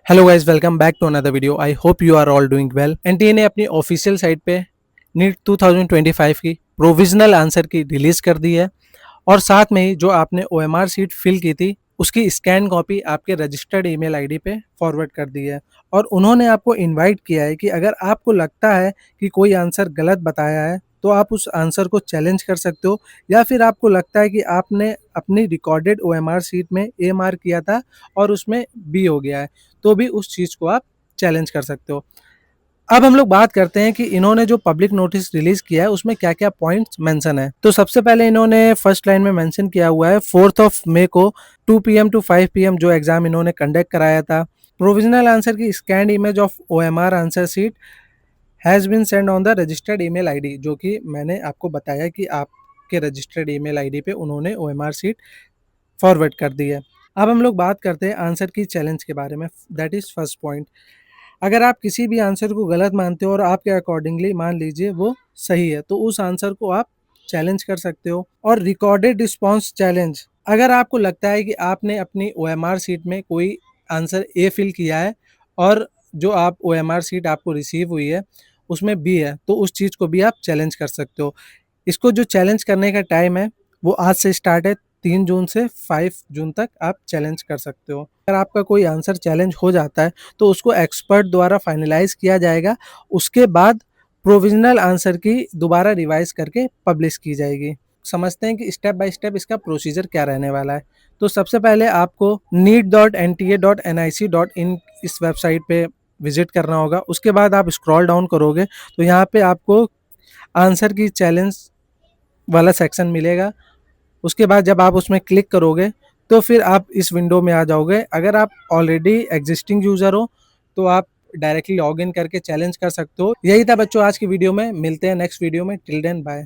Hello guys, welcome back to another video. I hope you are all doing well. NTA ने अपनी official site पे NEET 2025 की provisional answer की release कर दी है और साथ में ही जो आपने ओएमआर सीट फिल की थी उसकी स्कैन कॉपी आपके रजिस्टर्ड ईमेल आईडी पे फॉरवर्ड कर दी है। और उन्होंने आपको इनवाइट किया है कि अगर आपको लगता है कि कोई आंसर गलत बताया है तो आप उस आंसर को चैलेंज कर सकते हो, या फिर आपको लगता है कि आपने अपनी रिकॉर्डेड ओएमआर सीट में ए मार्क किया था और उसमें बी हो गया है, तो भी उस चीज़ को आप चैलेंज कर सकते हो। अब हम लोग बात करते हैं कि इन्होंने जो पब्लिक नोटिस रिलीज किया है उसमें क्या क्या पॉइंट्स मेंशन है। तो सबसे पहले इन्होंने फर्स्ट लाइन में मेंशन किया हुआ है 4th ऑफ मई को 2 PM टू 5 PM जो एग्जाम इन्होंने कंडक्ट कराया था। Provisional answer key scanned image of OMR answer sheet has been send on the registered email ID, जो कि मैंने आपको बताया कि आपके रजिस्टर्ड ईमेल आईडी पे उन्होंने ओएमआर सीट फॉरवर्ड कर दी है। अब हम लोग बात करते हैं आंसर की चैलेंज के बारे में। That is first point. अगर आप किसी भी आंसर को गलत मानते हो और आपके अकॉर्डिंगली मान लीजिए वो सही है, तो उस आंसर को आप चैलेंज कर सकते हो। और रिकॉर्डेड रिस्पॉन्स चैलेंज, अगर आपको लगता है कि आपने अपनी ओएमआर सीट में कोई आंसर ए फिल किया है और जो आप ओएमआर सीट आपको रिसीव हुई है उसमें बी है, तो उस चीज़ को भी आप चैलेंज कर सकते हो। इसको जो चैलेंज करने का टाइम है वो आज से स्टार्ट है, 3 जून से 5 जून तक आप चैलेंज कर सकते हो। अगर आपका कोई आंसर चैलेंज हो जाता है तो उसको एक्सपर्ट द्वारा फाइनलाइज किया जाएगा। उसके बाद प्रोविजनल आंसर की दोबारा रिवाइज करके पब्लिश की जाएगी। समझते हैं कि स्टेप बाय स्टेप इसका प्रोसीजर क्या रहने वाला है। तो सबसे पहले आपको neet.nta.nic.in इस वेबसाइट पे विजिट करना होगा। उसके बाद आप स्क्रॉल डाउन करोगे तो यहाँ पे आपको आंसर की चैलेंज वाला सेक्शन मिलेगा। उसके बाद जब आप उसमें क्लिक करोगे तो फिर आप इस विंडो में आ जाओगे। अगर आप ऑलरेडी एग्जिस्टिंग यूज़र हो तो आप डायरेक्टली लॉग इन करके चैलेंज कर सकते हो। यही था बच्चों आज की वीडियो में। मिलते हैं नेक्स्ट वीडियो में। Till then bye.